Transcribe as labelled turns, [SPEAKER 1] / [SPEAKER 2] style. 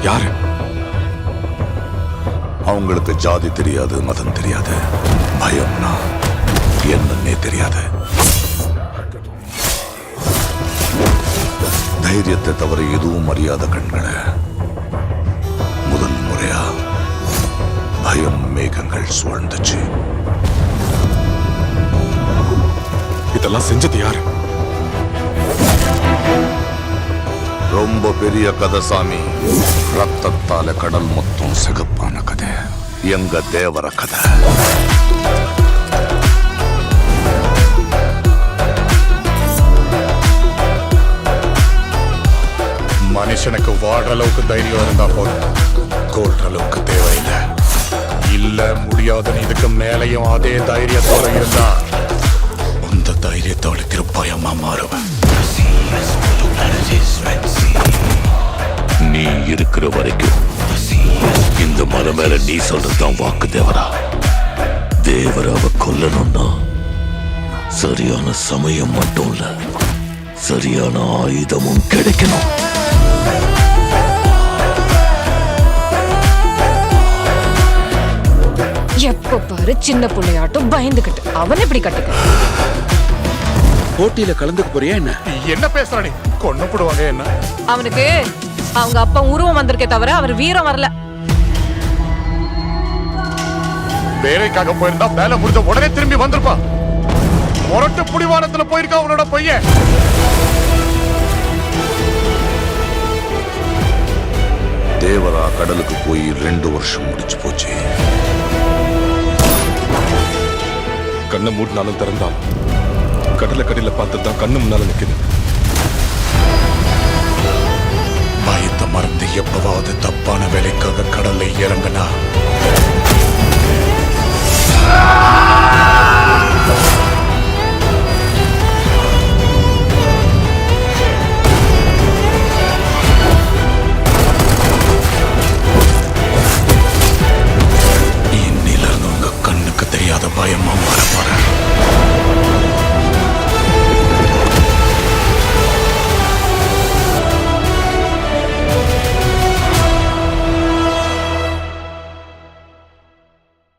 [SPEAKER 1] யாரு?
[SPEAKER 2] அவங்களுக்கு ஜாதி தெரியாது, மதம் தெரியாது, பயம்னா என்னன்னே தெரியாது. தைரியத்தை தவிர எதுவும் அறியாத கண்களை முதல் முறையா பயம் மேகங்கள் சூழ்ந்துச்சு.
[SPEAKER 1] இதெல்லாம் செஞ்சது யாரு?
[SPEAKER 2] ரொம்ப பெரிய கதை சாமி. ரத்தத்தால கடல் மொத்தம் சிகப்பான கதை. எங்க தேவர கதை.
[SPEAKER 3] மனுஷனுக்கு வாடுற அளவுக்கு தைரியம் இருந்தா போதும், கொள்ற அளவுக்கு தேவையில்லை. இல்ல முடியாதுன்னு இதுக்கு மேலையும் அதே தைரியத்தோட இருந்தா அந்த தைரியத்தோட திருப்பயமா மாறுவேன்.
[SPEAKER 4] நீ இருக்கிற வரைக்கும் இந்த மலை மேல நீ சொல்றதுதான் வாக்கு தேவரா. தேவராவை கொல்லணும்னா சரியான சமயம் மட்டும் இல்ல, சரியான ஆயுதமும் கிடைக்கணும்.
[SPEAKER 5] எப்ப பாரு சின்ன பிள்ளையாட்டும் பயந்துகிட்டு அவன் எப்படி கட்டுக்க?
[SPEAKER 6] போட்டியில கலந்துக்க போறியா என்ன?
[SPEAKER 3] என்ன பேசுற நீ? கொண்டு போடுவாங்க என்ன?
[SPEAKER 5] அவனுக்கு அவங்க அப்பா உருவம் வந்திருக்கே தவிர அவர் வீரம் வரல.
[SPEAKER 3] வேலைக்காக போயிருந்தா வேலை முடிஞ்ச உடனே திரும்பி வந்திருப்பா. முரட்டு புடிவானத்துல போயிருக்கா அவனோட பையன்.
[SPEAKER 2] தேவரா கடலுக்கு போய் 2 வருஷம் முடிச்சு போச்சு.
[SPEAKER 1] கண்ணை மூடினாலும் திறந்தாலும் கடலை கடையில பார்த்துதான் கண்ணு முன்னால நிக்குது.
[SPEAKER 3] பயத்தை மறந்து எப்பவாவது தப்பான வேலைக்காக கடல்ல இறங்கினா